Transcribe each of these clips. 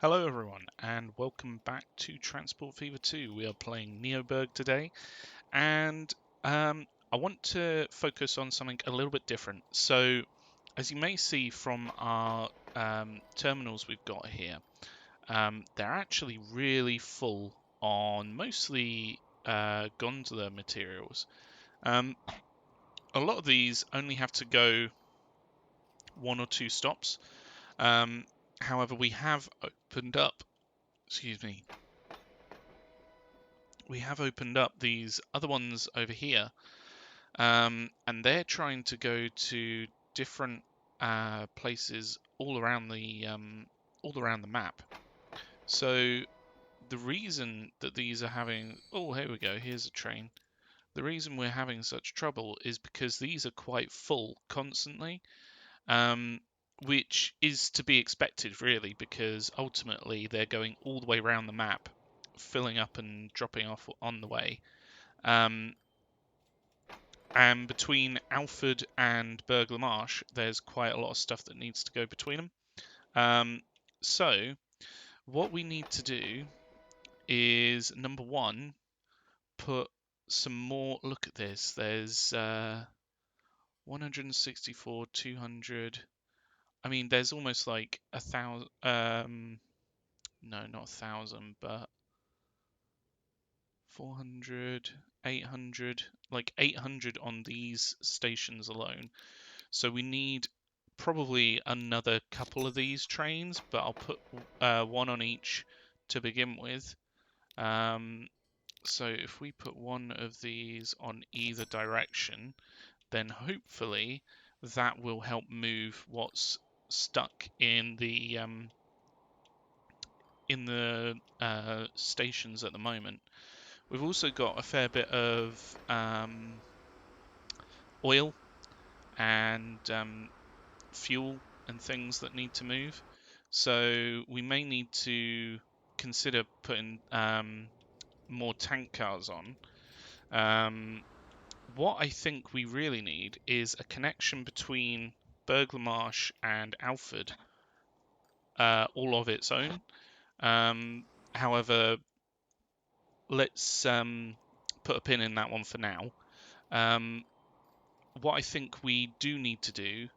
Hello everyone and welcome back to Transport Fever 2. We are playing NeoBurgh today and I want to focus on something a little bit different. So as you may see from our terminals we've got here, they're actually really full on mostly gondola materials. A lot of these only have to go one or two stops. However, we have opened up we have opened up these other ones over here, and they're trying to go to different places all around the map. So the reason that these are having here we go, here's a train. The reason we're having such trouble is because these are quite full constantly, which is to be expected really, because ultimately they're going all the way around the map, filling up and dropping off on the way. And between Alford and Burgh Le Marsh, there's quite a lot of stuff that needs to go between them. So what we need to do is, number one, put some more. Look at this. There's 164, 200. I mean, there's almost like 1,000. No, not 1,000, but 400, 800, like 800 on these stations alone. So we need probably another couple of these trains, but I'll put one on each to begin with. So if we put one of these on either direction, then hopefully that will help move what's stuck in the stations at the moment. We've also got a fair bit of oil and fuel and things that need to move. So we may need to consider putting more tank cars on. What I think we really need is a connection between Burgh Le Marsh and Alford, all of its own. However, let's put a pin in that one for now. What I think we do need to do,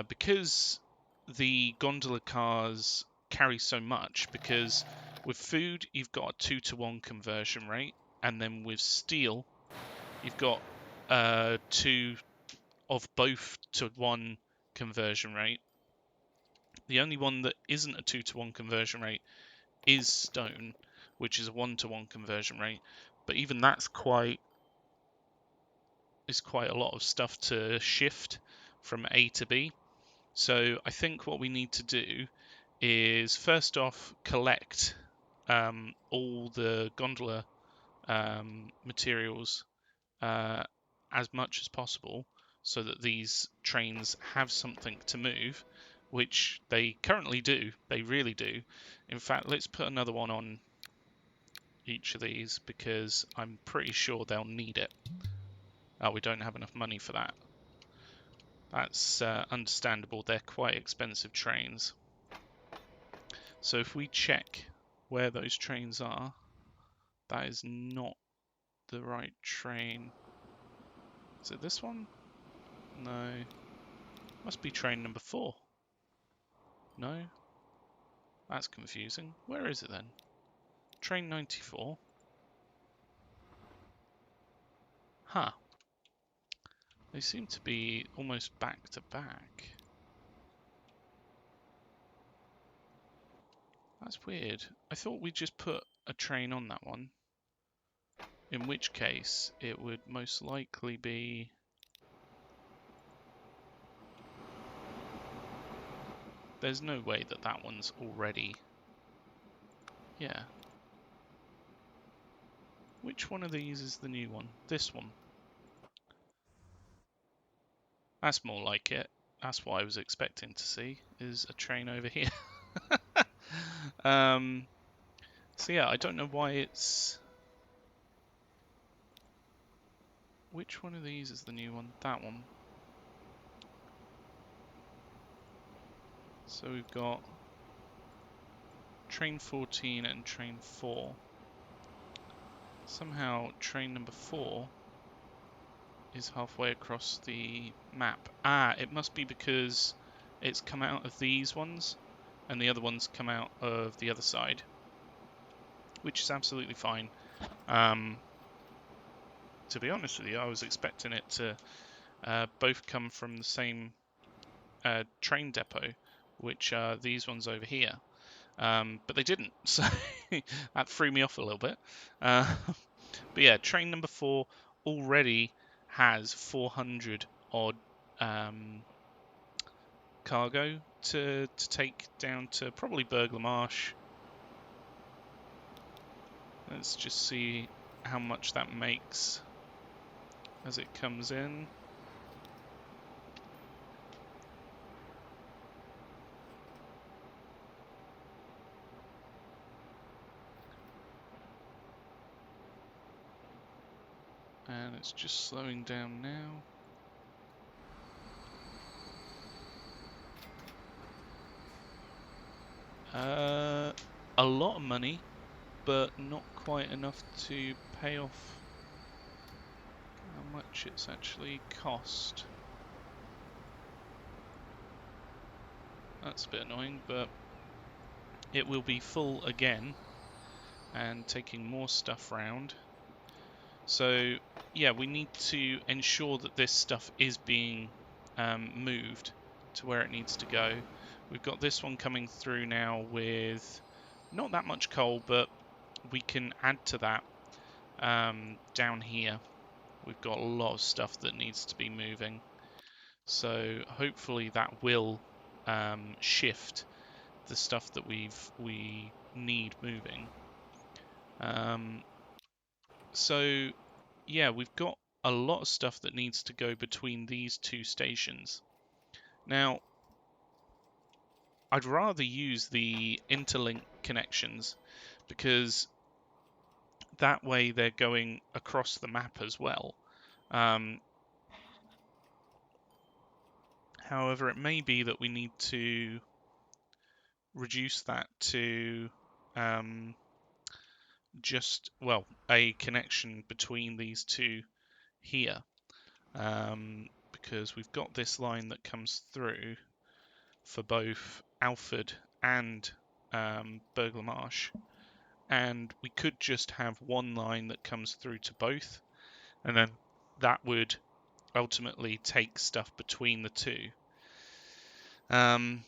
because the gondola cars carry so much, because with food you've got a 2-to-1 conversion rate, and then with steel you've got 2 of both to 1 conversion rate. The only one that isn't a 2-to-1 conversion rate is stone, which is a 1-to-1 conversion rate, but even that's quite a lot of stuff to shift from A to B. So I think what we need to do is first off collect all the gondola materials as much as possible, so that these trains have something to move, which they currently do. They really do. In fact, let's put another one on each of these, because I'm pretty sure they'll need it. Oh, we don't have enough money for that. That's understandable. They're quite expensive trains. So if we check where those trains are, that is not the right train. Is it this one? No. Must be train number 4. No? That's confusing. Where is it then? Train 94. Huh. They seem to be almost back to back. That's weird. I thought we'd just put a train on that one, in which case it would most likely be... There's no way that that one's already... Yeah. Which one of these is the new one? This one. That's more like it. That's what I was expecting to see, is a train over here. So yeah, I don't know why it's... Which one of these is the new one? That one. So we've got train 14 and train 4. Somehow train number 4 is halfway across the map. Ah, it must be because it's come out of these ones and the other ones come out of the other side, which is absolutely fine. To be honest with you, I was expecting it to both come from the same train depot, which are these ones over here. But they didn't, so that threw me off a little bit. But yeah, train number 4 already has 400 odd cargo to take down to probably Burgh Le Marsh. Let's just see how much that makes as it comes in. And it's just slowing down now. A lot of money, but not quite enough to pay off how much it's actually cost. That's a bit annoying, but it will be full again and taking more stuff round. So yeah, we need to ensure that this stuff is being moved to where it needs to go. We've got this one coming through now with not that much coal, but we can add to that down here. We've got a lot of stuff that needs to be moving. So hopefully that will shift the stuff that we need moving. So yeah, we've got a lot of stuff that needs to go between these two stations. Now, I'd rather use the interlink connections because that way they're going across the map as well. However, it may be that we need to reduce that to just, well, a connection between these two here, because we've got this line that comes through for both Alford and Burgh Le Marsh, and we could just have one line that comes through to both, and then that would ultimately take stuff between the two. I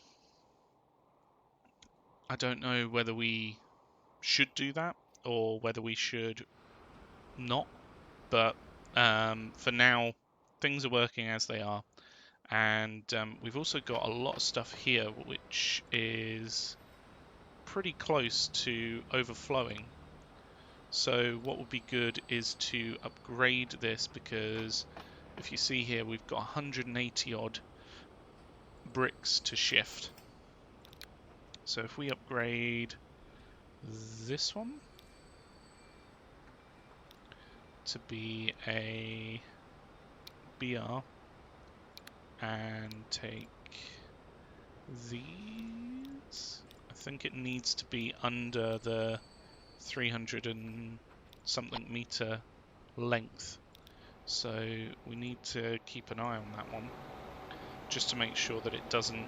don't know whether we should do that or whether we should not, but for now things are working as they are, and we've also got a lot of stuff here which is pretty close to overflowing. So what would be good is to upgrade this, because if you see here we've got 180 odd bricks to shift. So if we upgrade this one to be a BR and take these, I think it needs to be under the 300 and something meter length, so we need to keep an eye on that one just to make sure that it doesn't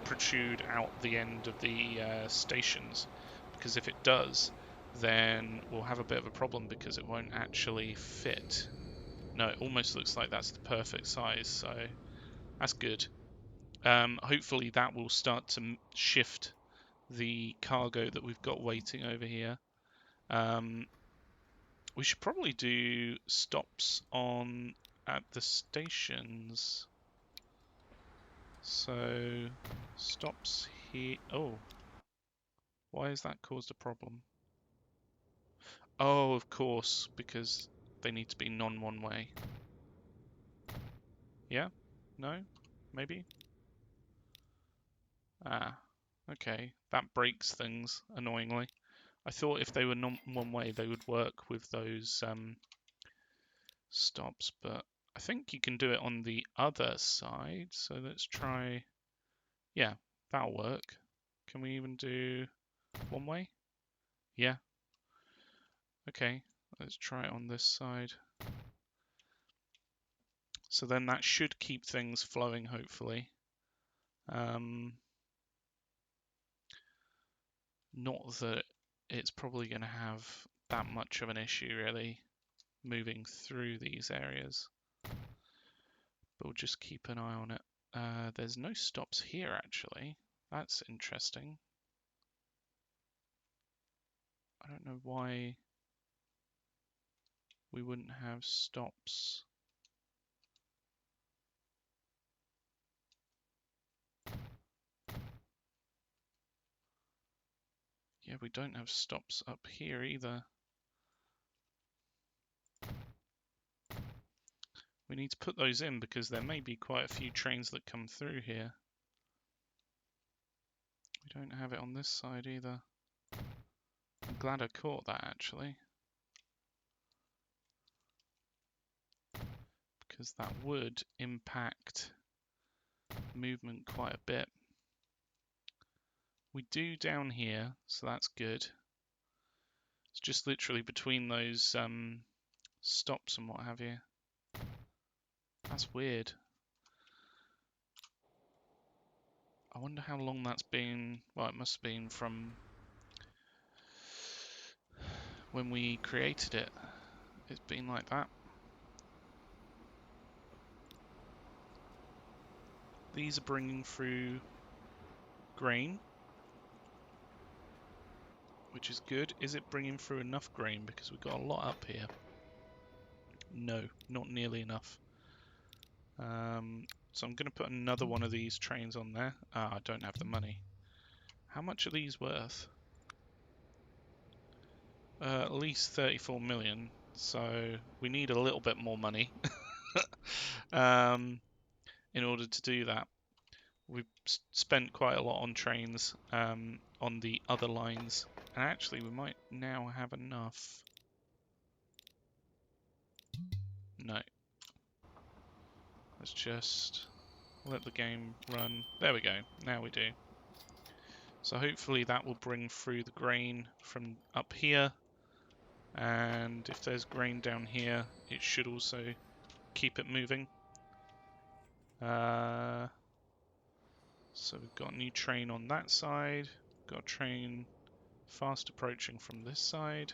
protrude out the end of the stations, because if it does then we'll have a bit of a problem because it won't actually fit. No, it almost looks like that's the perfect size, so that's good. Hopefully that will start to shift the cargo that we've got waiting over here. We should probably do stops at the stations. So stops here. Oh, why has that caused a problem? Oh, of course, because they need to be non-one way. Yeah? No? Maybe? Ah, okay. That breaks things, annoyingly. I thought if they were non-one way, they would work with those stops, but I think you can do it on the other side. So let's try. Yeah, that'll work. Can we even do one way? Yeah. Okay, let's try it on this side. So then that should keep things flowing, hopefully. Not that it's probably going to have that much of an issue, really, moving through these areas. But we'll just keep an eye on it. There's no stops here, actually. That's interesting. I don't know why we wouldn't have stops. Yeah, we don't have stops up here either. We need to put those in because there may be quite a few trains that come through here. We don't have it on this side either. I'm glad I caught that, actually, because that would impact movement quite a bit. We do down here, so that's good. It's just literally between those stops and what have you. That's weird. I wonder how long that's been. Well, it must have been from when we created it. It's been like that. These are bringing through grain, which is good. Is it bringing through enough grain? Because we've got a lot up here. No, not nearly enough. So I'm going to put another one of these trains on there. Ah, I don't have the money. How much are these worth? At least 34 million. So we need a little bit more money in order to do that. We've spent quite a lot on trains on the other lines. And actually, we might now have enough. No. Let's just let the game run. There we go. Now we do. So hopefully that will bring through the grain from up here. And if there's grain down here, it should also keep it moving. So we've got a new train on that side. Got a train fast approaching from this side.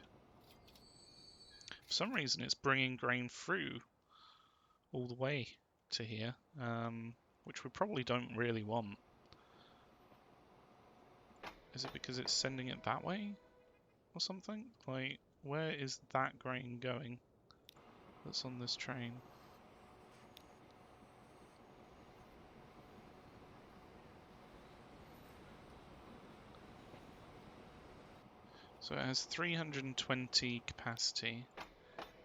For some reason it's bringing grain through all the way to here, which we probably don't really want. Is it because it's sending it that way or something? Like, where is that grain going that's on this train? So it has 320 capacity.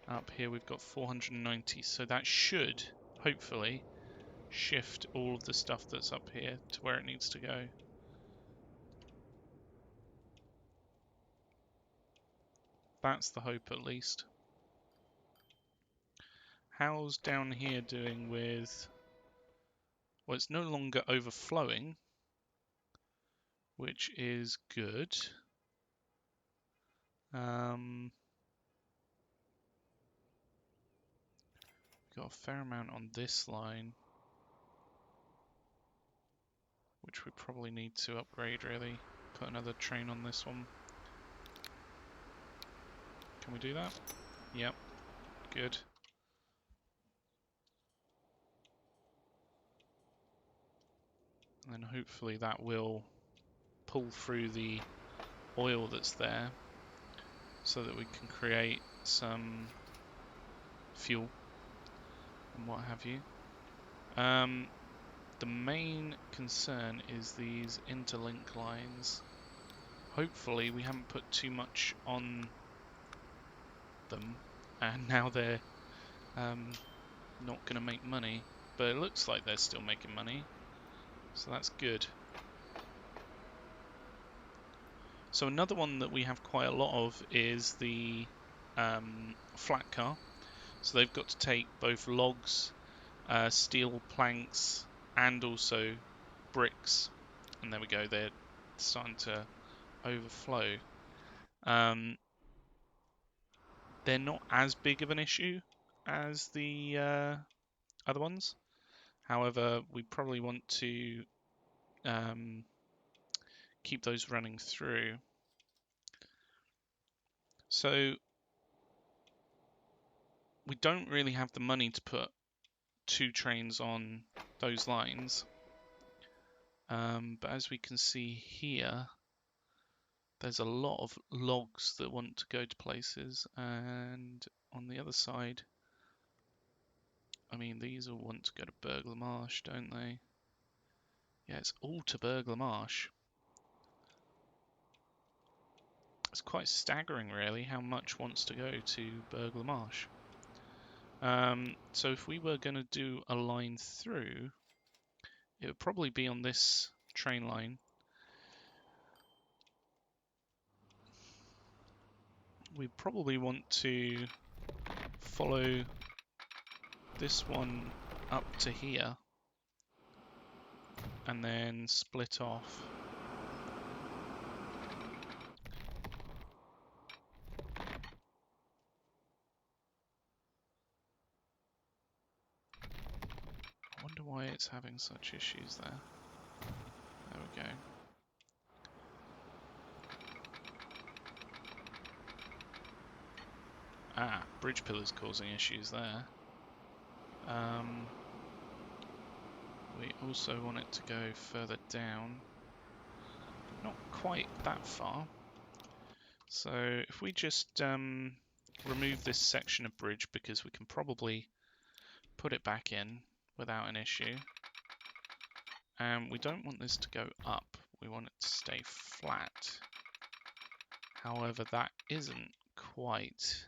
Up here we've got 490, so that should, hopefully, shift all of the stuff that's up here to where it needs to go. That's the hope, at least. How's down here doing with... Well, it's no longer overflowing, which is good. Got a fair amount on this line, which we probably need to upgrade, really. Put another train on this one. Can we do that? Yep, good. And then hopefully that will pull through the oil that's there so that we can create some fuel and what have you. The main concern is these interlink lines. Hopefully we haven't put too much on them and now they're not going to make money, but it looks like they're still making money, so that's good. So another one that we have quite a lot of is the flat car. So they've got to take both logs, steel planks, and also bricks. And there we go, they're it's starting to overflow. They're not as big of an issue as the other ones. However, we probably want to keep those running through. So we don't really have the money to put 2 trains on those lines. But as we can see here, there's a lot of logs that want to go to places, and on the other side, I mean, these all want to go to Burgh Le Marsh, don't they? Yeah, it's all to Burgh Le Marsh. It's quite staggering, really, how much wants to go to Burgh Le Marsh. So if we were going to do a line through, it would probably be on this train line. We probably want to follow this one up to here and then split off. I wonder why it's having such issues there. There we go. Ah, bridge pillars causing issues there. We also want it to go further down. Not quite that far. So if we just remove this section of bridge, because we can probably put it back in without an issue. And we don't want this to go up, we want it to stay flat. However, that isn't quite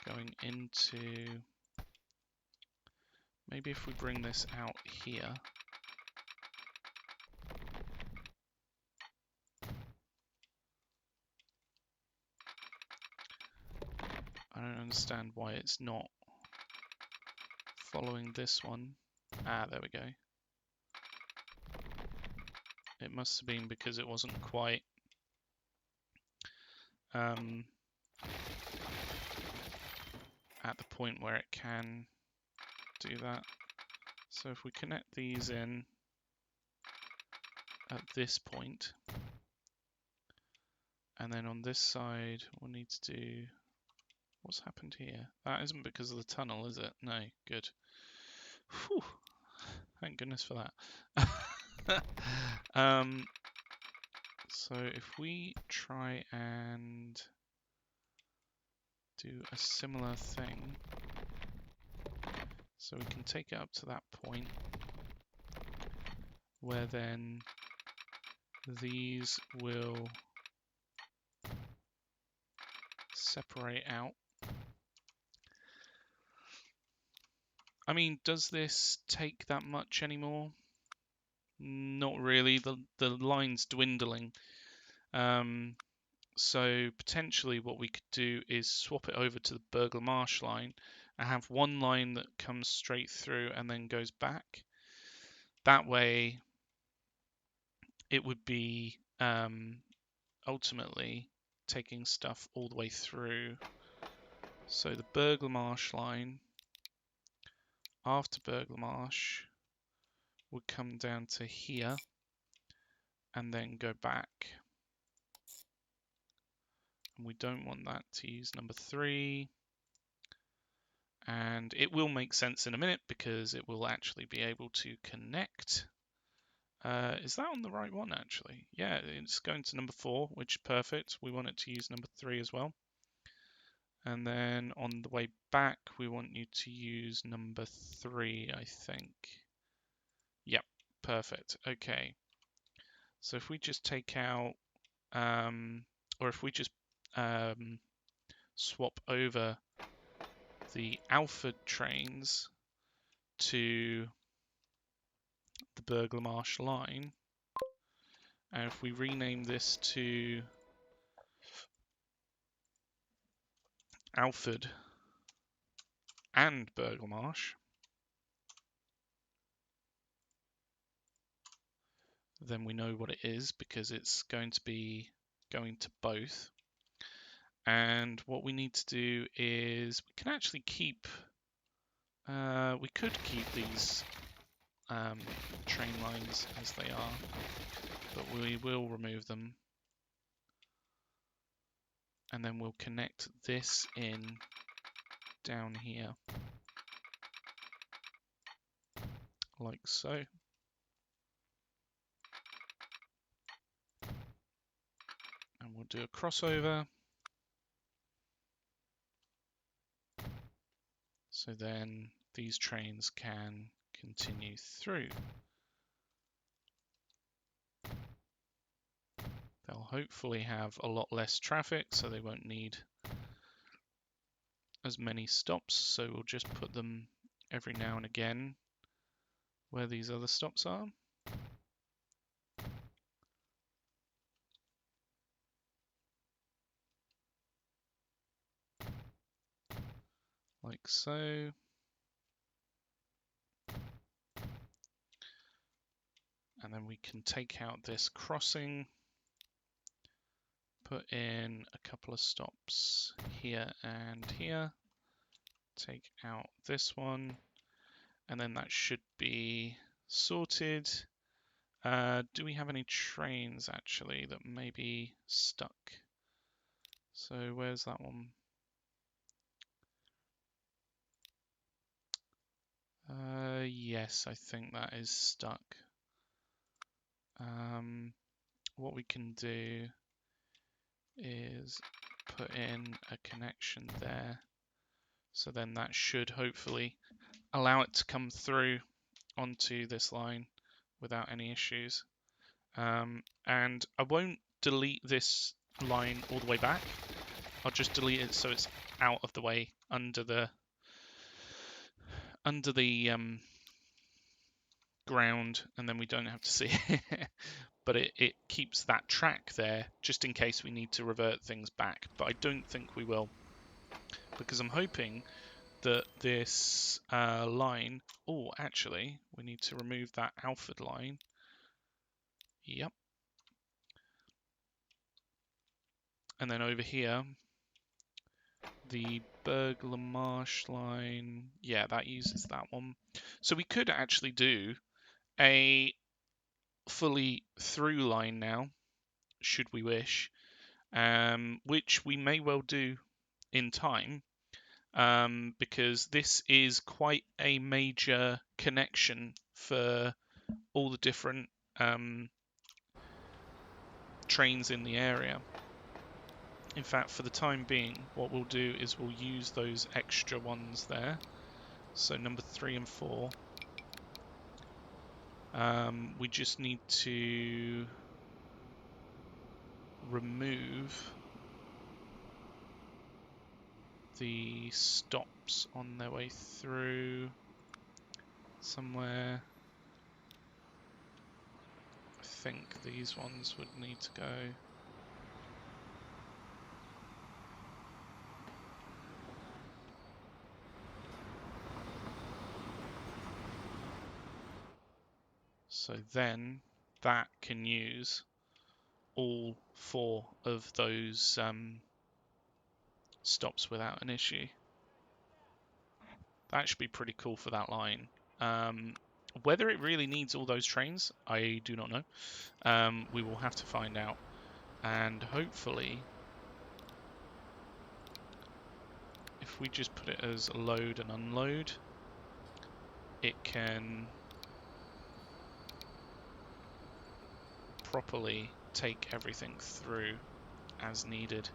going into... Maybe if we bring this out here. I don't understand why it's not following this one. Ah, there we go. It must have been because it wasn't quite at the point where it can do that. So if we connect these in at this point, and then on this side we'll need to do... What's happened here? That isn't because of the tunnel, is it? No, good. Whew. Thank goodness for that. So if we try and do a similar thing, so we can take it up to that point, where then these will separate out. I mean, does this take that much anymore? Not really. The line's dwindling. So potentially what we could do is swap it over to the Burgh Le Marsh line and have one line that comes straight through and then goes back. That way it would be ultimately taking stuff all the way through. So the Burgh Le Marsh line after Burgh Le Marsh would come down to here and then go back. And we don't want that to use number 3. And it will make sense in a minute because it will actually be able to connect. Is that on the right one actually? Yeah, it's going to number 4, which is perfect. We want it to use number 3 as well. And then on the way back, we want you to use number 3, I think. Yep, perfect. Okay. So if we just take out, or if we just swap over the Alford trains to the Burgh Le Marsh line, and if we rename this to Alford and Burgh Le Marsh, then we know what it is, because it's going to be going to both. And what we need to do is we can actually keep, we could keep these train lines as they are, but we will remove them. And then we'll connect this in down here, like so. And we'll do a crossover. So then these trains can continue through. They'll hopefully have a lot less traffic, so they won't need as many stops. So we'll just put them every now and again where these other stops are. Like so. And then we can take out this crossing, put in a couple of stops here and here, take out this one, and then that should be sorted. Do we have any trains actually that may be stuck? So where's that one? Yes, I think that is stuck. What we can do is put in a connection there. So then that should hopefully allow it to come through onto this line without any issues. And I won't delete this line all the way back. I'll just delete it so it's out of the way under the ground, and then we don't have to see it. But it keeps that track there just in case we need to revert things back. But I don't think we will, because I'm hoping that this line... Oh, actually, we need to remove that Alford line. Yep. And then over here, the Burgh Le Marsh line, yeah, that uses that one. So we could actually do a fully through line now, should we wish, which we may well do in time, because this is quite a major connection for all the different trains in the area. In fact, for the time being, what we'll do is we'll use those extra ones there. So number 3 and 4. We just need to remove the stops on their way through somewhere. I think these ones would need to go. So then that can use all 4 of those stops without an issue. That should be pretty cool for that line. Whether it really needs all those trains, I do not know. We will have to find out. And hopefully, if we just put it as load and unload, it can properly take everything through as needed.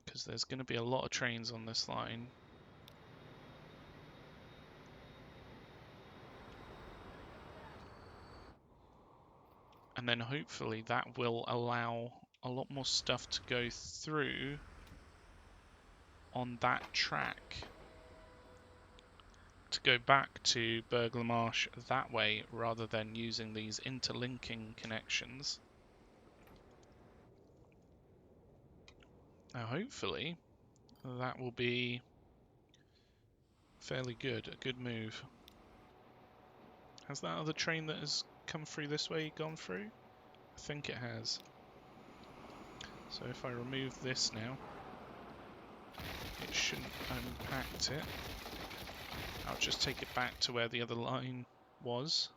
Because there's going to be a lot of trains on this line. And then hopefully that will allow a lot more stuff to go through on that track to go back to Burgh Le Marsh that way, rather than using these interlinking connections. Now hopefully that will be fairly good, a good move. Has that other train that has come through this way gone through? I think it has. So if I remove this now, it shouldn't impact it. I'll just take it back to where the other line was.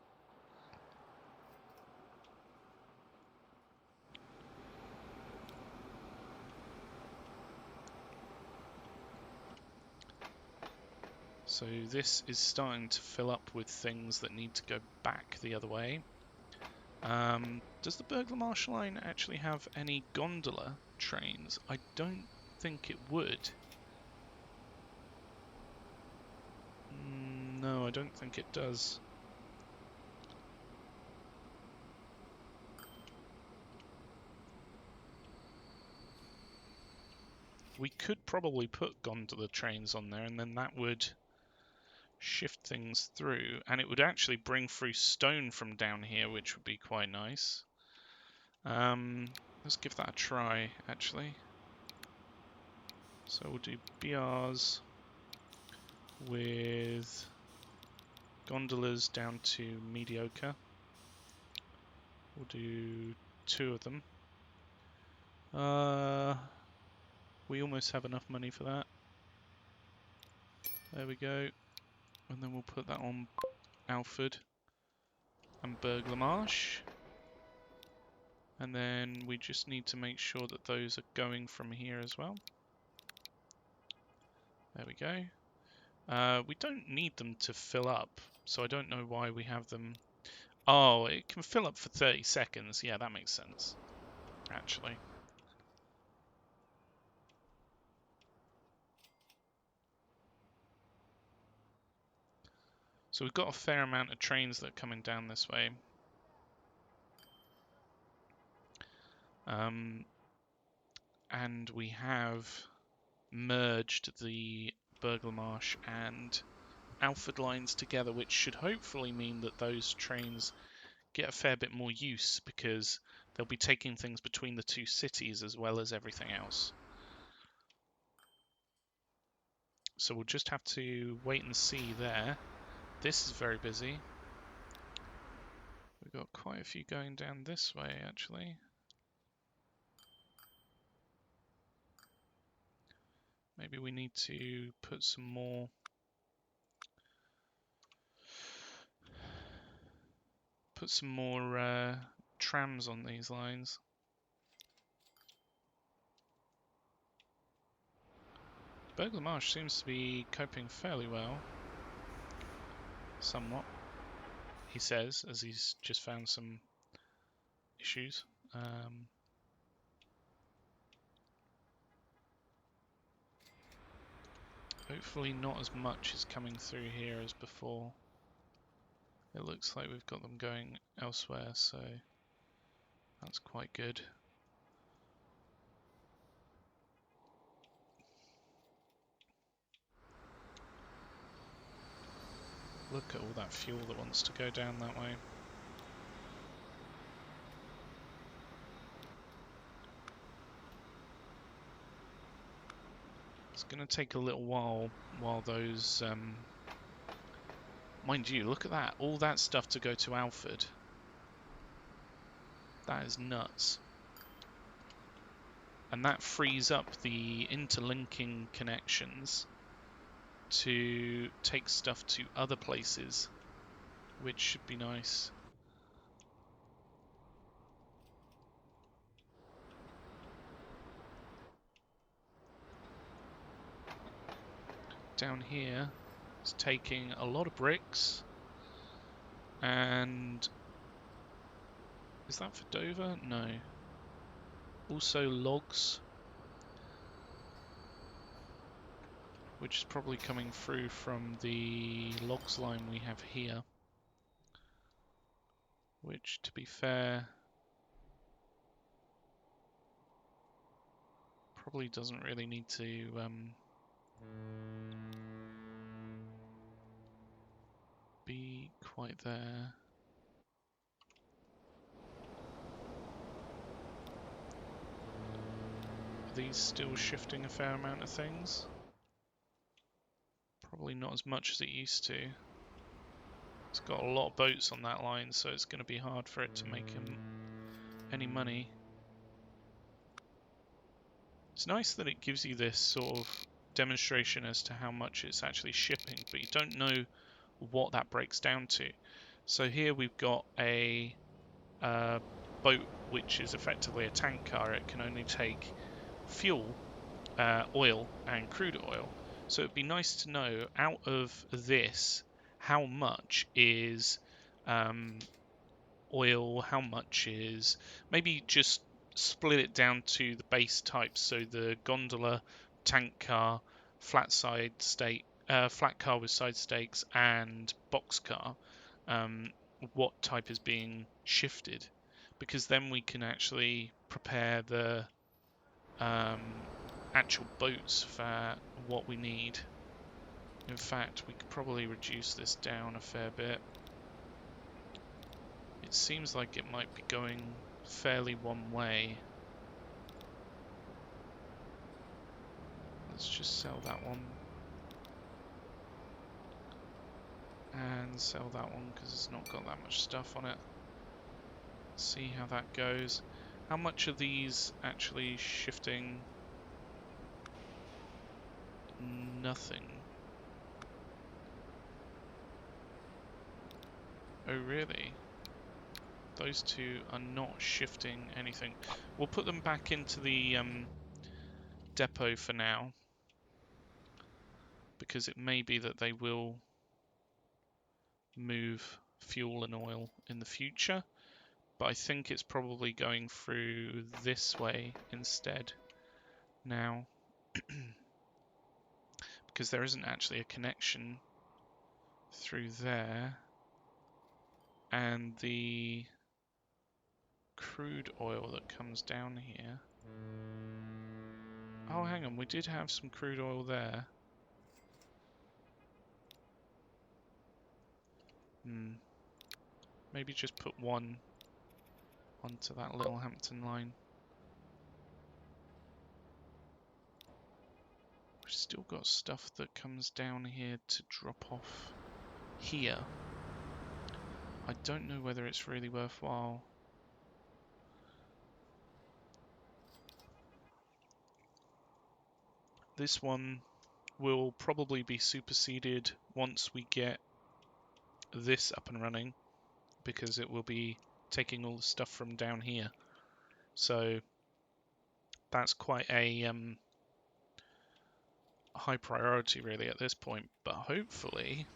So this is starting to fill up with things that need to go back the other way. Does the Burgh Le Marsh line actually have any gondola trains? I don't think it would. No, I don't think it does. We could probably put gondola trains on there, and then that would shift things through, and it would actually bring through stone from down here, which would be quite nice. Let's give that a try, actually. So we'll do BRs with gondolas down to mediocre. We'll do 2 of them. We almost have enough money for that. There we go. And then we'll put that on Alford and Burgh Le Marsh. And then we just need to make sure that those are going from here as well. There we go. We don't need them to fill up, so I don't know why we have them. Oh, it can fill up for 30 seconds. Yeah, that makes sense, actually. So we've got a fair amount of trains that are coming down this way. And we have merged the Burgh Le Marsh and Alford lines together, which should hopefully mean that those trains get a fair bit more use, because they'll be taking things between the 2 cities as well as everything else. So we'll just have to wait and see there. This is very busy. We've got quite a few going down this way, actually. Maybe we need to put some more trams on these lines. Burgh Le Marsh seems to be coping fairly well. Somewhat, he says, as he's just found some issues. Hopefully not as much is coming through here as before. It looks like we've got them going elsewhere, so that's quite good. Look at all that fuel that wants to go down that way. It's going to take a little while those... Mind you, look at that. All that stuff to go to Alford. That is nuts. And that frees up the interlinking connections to take stuff to other places, which should be nice. Down here, it's taking a lot of bricks, and is that for Dover? No. Also logs, which is probably coming through from the logs line we have here, which, to be fair, probably doesn't really need to be quite there. Are these still shifting a fair amount of things? Probably not as much as it used to. It's got a lot of boats on that line, so it's going to be hard for it to make him any money. It's nice that it gives you this sort of demonstration as to how much it's actually shipping, but you don't know what that breaks down to. So here we've got a boat which is effectively a tank car. It can only take fuel, oil and crude oil. So it'd be nice to know out of this how much is oil, how much is, maybe just split it down to the base types. So the gondola, tank car, flat car with side stakes, and box car. What type is being shifted, because then we can actually prepare the actual boats for what we need. In fact, we could probably reduce this down a fair bit. It seems like it might be going fairly one way. Let's just sell that one. And sell that one because it's not got that much stuff on it. See how that goes. How much are these actually shifting? Nothing. Oh really? Those two are not shifting anything. We'll put them back into the depot for now, because it may be that they will move fuel and oil in the future, but I think it's probably going through this way instead now, because there isn't actually a connection through there, and the crude oil that comes down here. Oh, hang on, we did have some crude oil there. Maybe just put one onto that Little Hampton line. We've still got stuff that comes down here to drop off here. I don't know whether it's really worthwhile. This one will probably be superseded once we get this up and running, because it will be taking all the stuff from down here. So that's quite a high priority really at this point, but hopefully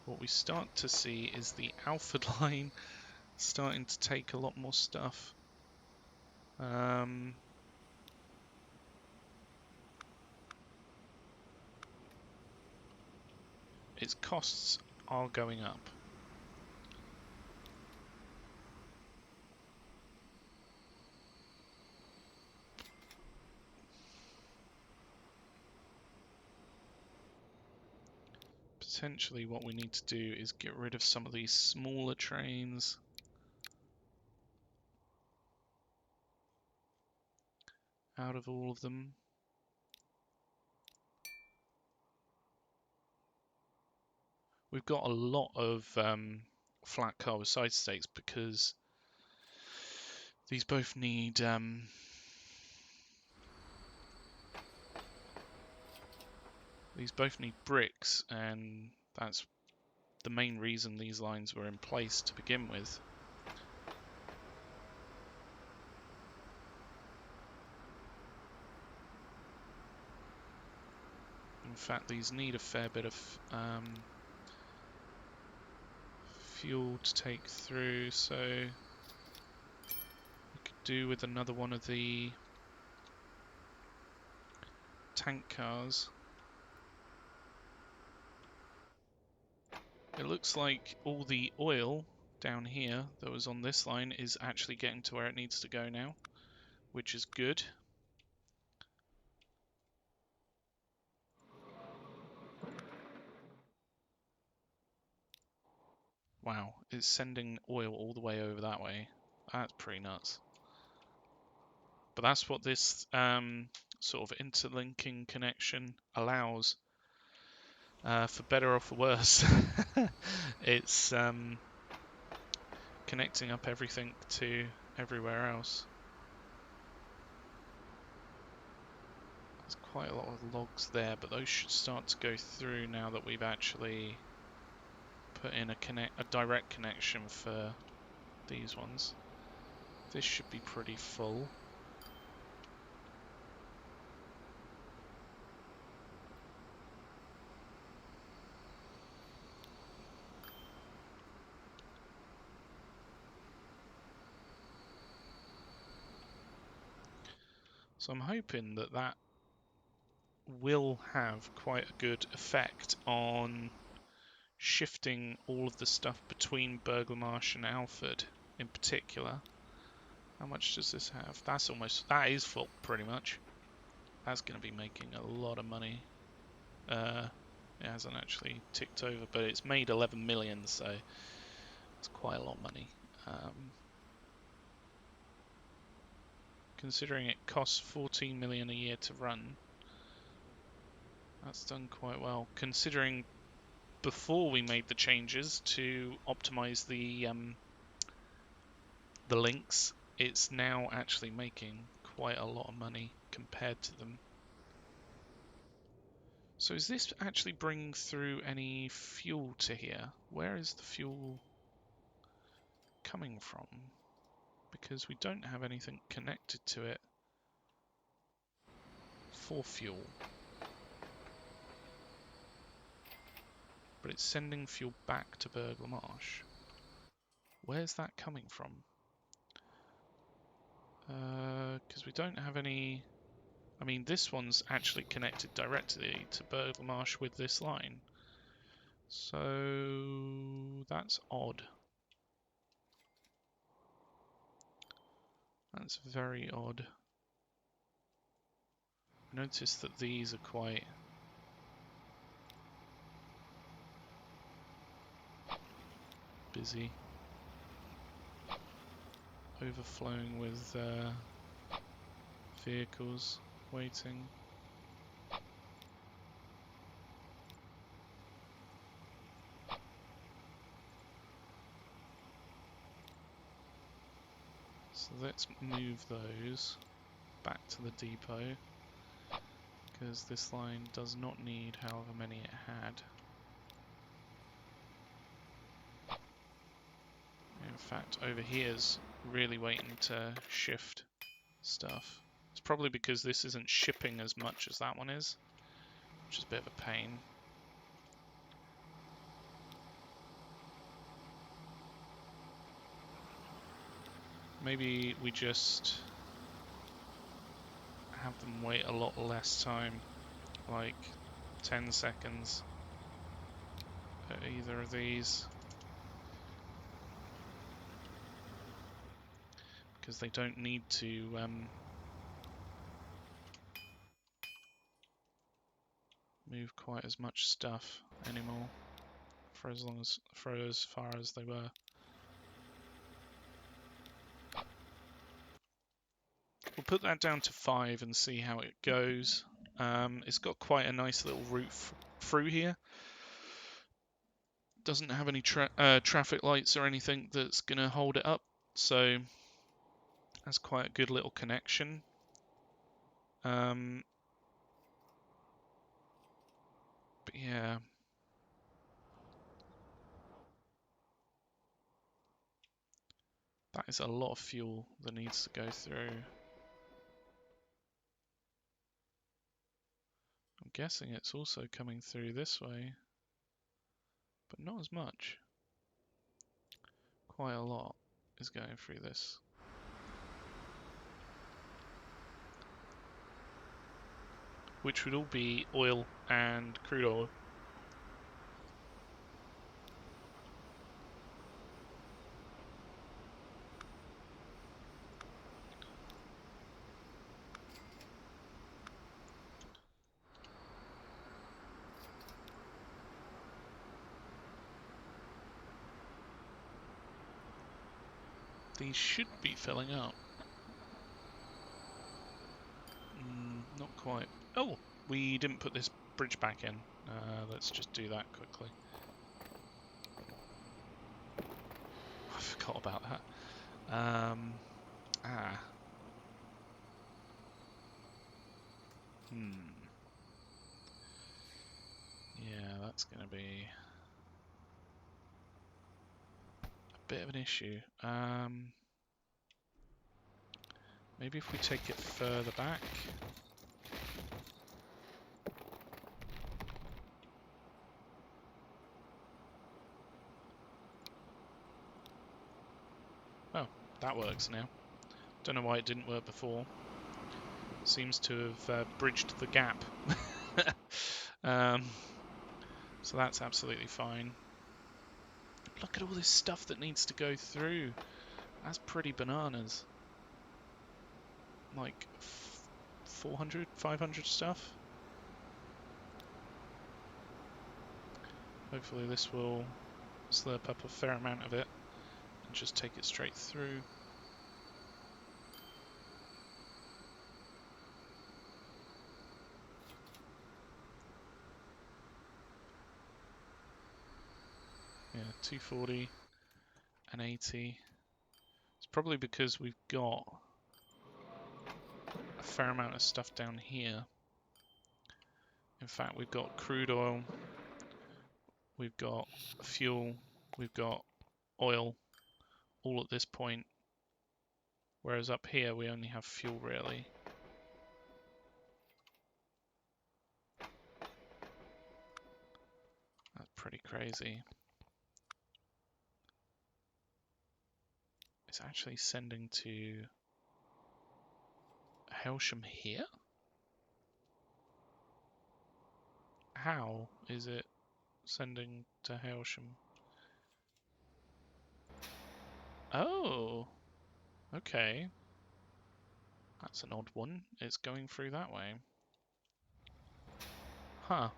what we start to see is the Alford line starting to take a lot more stuff. Its costs are going up. Potentially what we need to do is get rid of some of these smaller trains. Out of all of them. We've got a lot of flat car with side stakes because these both need bricks, and that's the main reason these lines were in place to begin with. In fact, these need a fair bit of fuel to take through, so we could do with another one of the tank cars. It looks like all the oil down here that was on this line is actually getting to where it needs to go now, which is good. Wow, it's sending oil all the way over that way. That's pretty nuts. But that's what this sort of interlinking connection allows. for better or for worse. It's connecting up everything to everywhere else. There's quite a lot of logs there, but those should start to go through now that we've actually put in a direct connection for these ones. This should be pretty full. So I'm hoping that that will have quite a good effect on shifting all of the stuff between Burgh Le Marsh and Alford in particular. How much does this have? That is full pretty much. That's going to be making a lot of money. It hasn't actually ticked over, but it's made 11 million, so it's quite a lot of money. Considering it costs 14 million a year to run, that's done quite well. Considering before we made the changes to optimize the links, it's now actually making quite a lot of money compared to them. So is this actually bringing through any fuel to here? Where is the fuel coming from? Because we don't have anything connected to it for fuel. But it's sending fuel back to Burgh Le Marsh. Where's that coming from? Because we don't have any... I mean, this one's actually connected directly to Burgh Le Marsh with this line. So that's odd. That's very odd. Notice that these are quite busy. Overflowing with vehicles waiting. So let's move those back to the depot, because this line does not need however many it had. In fact, over here's really waiting to shift stuff. It's probably because this isn't shipping as much as that one is, which is a bit of a pain. Maybe we just have them wait a lot less time, like 10 seconds at either of these, because they don't need to move quite as much stuff anymore for as far as they were. We'll put that down to 5 and see how it goes. It's got quite a nice little route through here. Doesn't have any traffic lights or anything that's going to hold it up, so that's quite a good little connection. But yeah. That is a lot of fuel that needs to go through. I'm guessing it's also coming through this way, but not as much. Quite a lot is going through this. Which would all be oil and crude oil. These should be filling up. Not quite. Oh, we didn't put this bridge back in. Let's just do that quickly. I forgot about that. Yeah, that's going to be a bit of an issue. Maybe if we take it further back. Oh, that works now. Don't know why it didn't work before. Seems to have bridged the gap. So that's absolutely fine. Look at all this stuff that needs to go through. That's pretty bananas. Like 400, 500 stuff. Hopefully this will slurp up a fair amount of it and just take it straight through. Yeah, 240 and 80. It's probably because we've got a fair amount of stuff down here. In fact, we've got crude oil, we've got fuel, we've got oil, all at this point. Whereas up here we only have fuel really. That's pretty crazy. It's actually sending to Helsham here? How is it sending to Helsham? Oh, okay. That's an odd one. It's going through that way. Huh.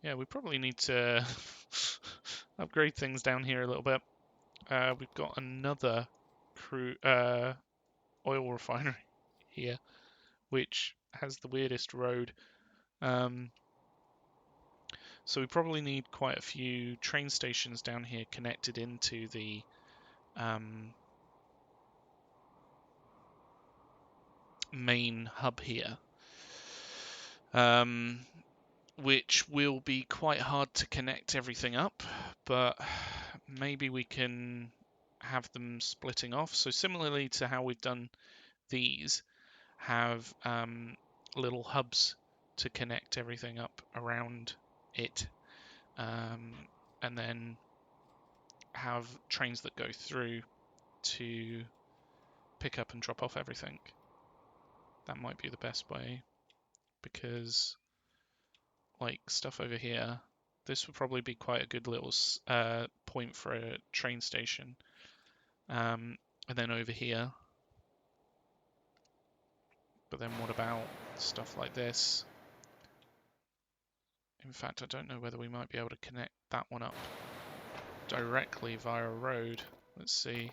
Yeah, we probably need to upgrade things down here a little bit. We've got another oil refinery here, which has the weirdest road. So we probably need quite a few train stations down here connected into the main hub here, which will be quite hard to connect everything up, but maybe we can have them splitting off. So similarly to how we've done these, have little hubs to connect everything up around it, and then have trains that go through to pick up and drop off everything. That might be the best way, because like stuff over here, this would probably be quite a good little point for a train station. And then over here, but then what about stuff like this? In fact, I don't know whether we might be able to connect that one up directly via a road. Let's see.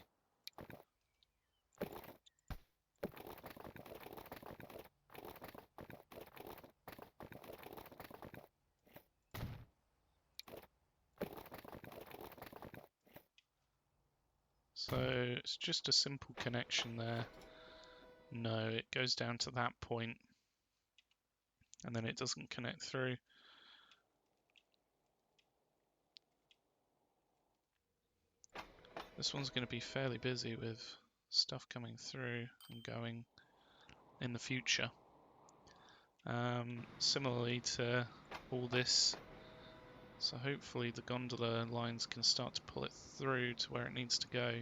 So it's just a simple connection there. No, it goes down to that point and then it doesn't connect through. This one's going to be fairly busy with stuff coming through and going in the future. Similarly to all this, so hopefully the gondola lines can start to pull it through to where it needs to go.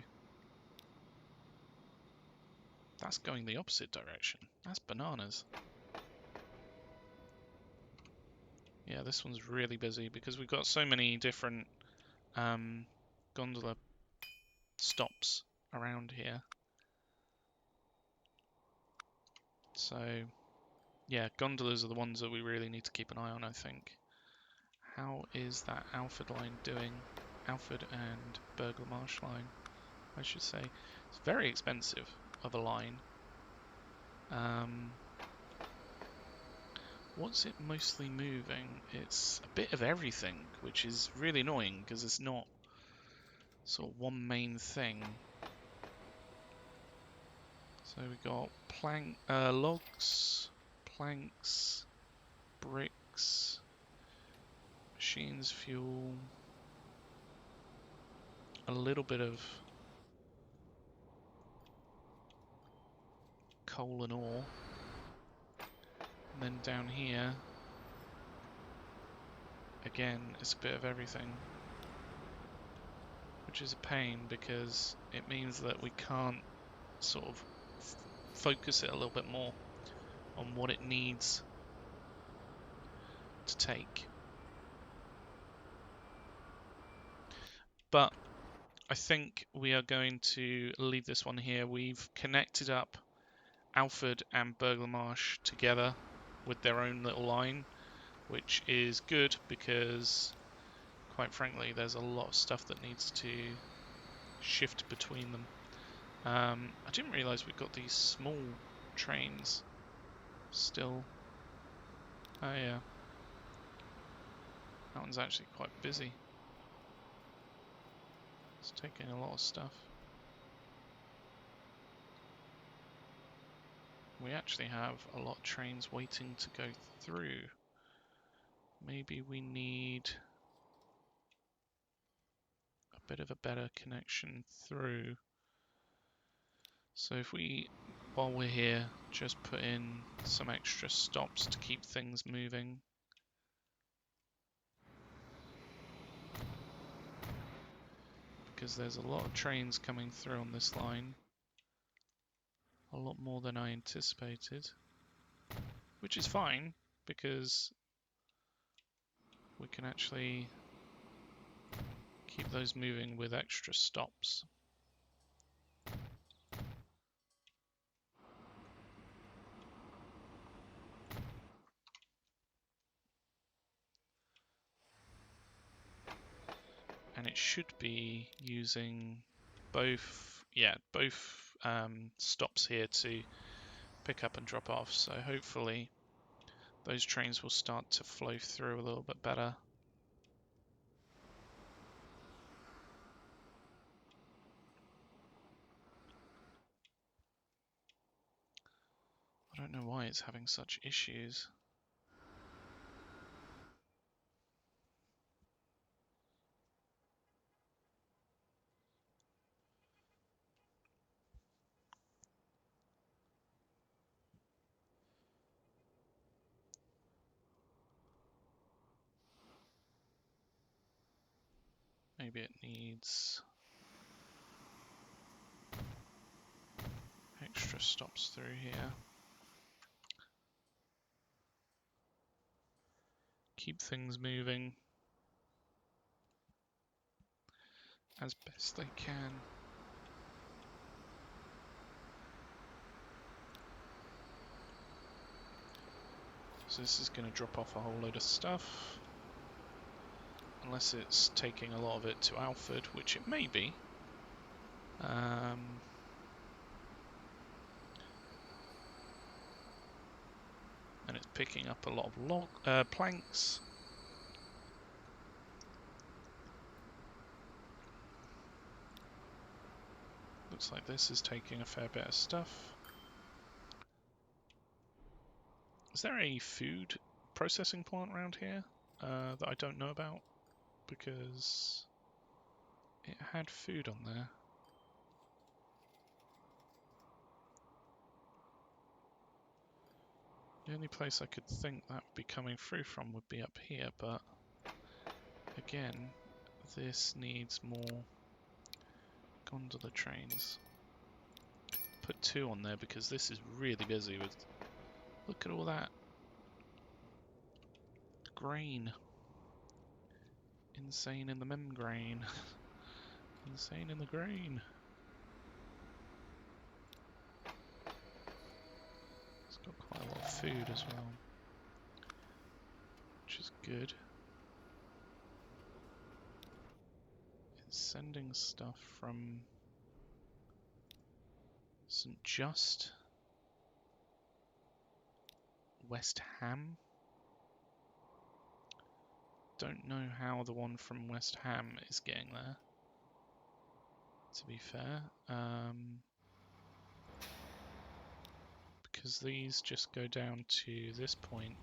That's going the opposite direction. That's bananas. Yeah, this one's really busy because we've got so many different gondola stops around here. So yeah, gondolas are the ones that we really need to keep an eye on, I think. How is that Alford line doing? Alford and Burgh Le Marsh line, I should say. It's very expensive of a line. What's it mostly moving? It's a bit of everything, which is really annoying because it's not sort of one main thing. So we got logs, planks, bricks, machines, fuel, a little bit of coal and ore, and then down here, again, it's a bit of everything, which is a pain because it means that we can't sort of focus it a little bit more on what it needs to take. But I think we are going to leave this one here. We've connected up Alford and Burgh Le Marsh together with their own little line, which is good because, quite frankly, there's a lot of stuff that needs to shift between them. I didn't realise we've got these small trains still. Oh yeah, that one's actually quite busy. It's taking a lot of stuff. We actually have a lot of trains waiting to go through. Maybe we need a bit of a better connection through. So if we, while we're here, just put in some extra stops to keep things moving. Because there's a lot of trains coming through on this line. A lot more than I anticipated. Which is fine, because we can actually keep those moving with extra stops. And it should be using both stops here to pick up and drop off. So hopefully those trains will start to flow through a little bit better. I don't know why it's having such issues. Maybe it needs extra stops through here. Keep things moving as best they can. So this is going to drop off a whole load of stuff. Unless it's taking a lot of it to Alford, which it may be. And it's picking up a lot of planks. Looks like this is taking a fair bit of stuff. Is there a food processing plant around here that I don't know about? Because it had food on there. The only place I could think that would be coming through from would be up here, but again, this needs more gondola trains. Put 2 on there because this is really busy with... Look at all that grain. Insane in the membrane. Insane in the grain. It's got quite a lot of food as well, which is good. It's sending stuff from St. Just, West Ham. don't know how the one from West Ham is getting there, to be fair. Because these just go down to this point.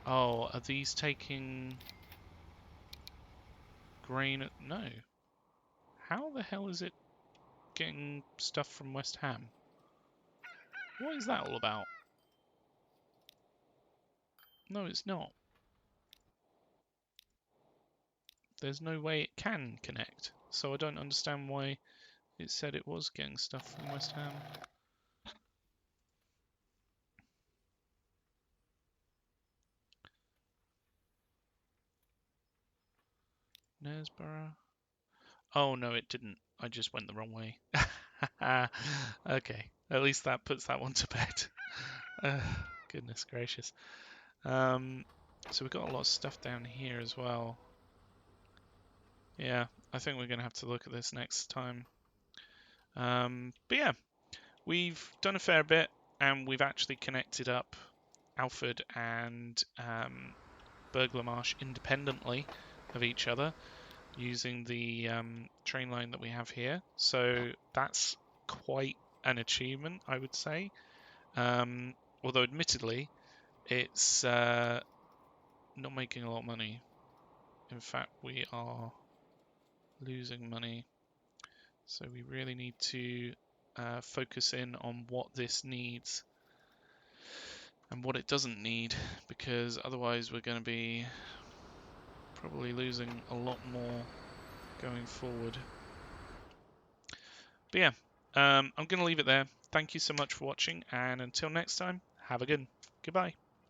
Oh, are these taking grain? No. How the hell is it getting stuff from West Ham? What is that all about? No, it's not. There's no way it can connect. So I don't understand why it said it was getting stuff from West Ham. NeoBurgh. Oh no, it didn't. I just went the wrong way. Okay, at least that puts that one to bed. Goodness gracious. So we've got a lot of stuff down here as well. Yeah, I think we're going to have to look at this next time. But yeah, we've done a fair bit, and we've actually connected up Alford and Burgh Le Marsh independently of each other using the train line that we have here. So that's quite an achievement, I would say. Although admittedly, it's not making a lot of money. In fact, we are losing money. So we really need to focus in on what this needs and what it doesn't need, because otherwise we're going to be probably losing a lot more going forward. But yeah, I'm going to leave it there. Thank you so much for watching, and until next time, have a good one. Goodbye.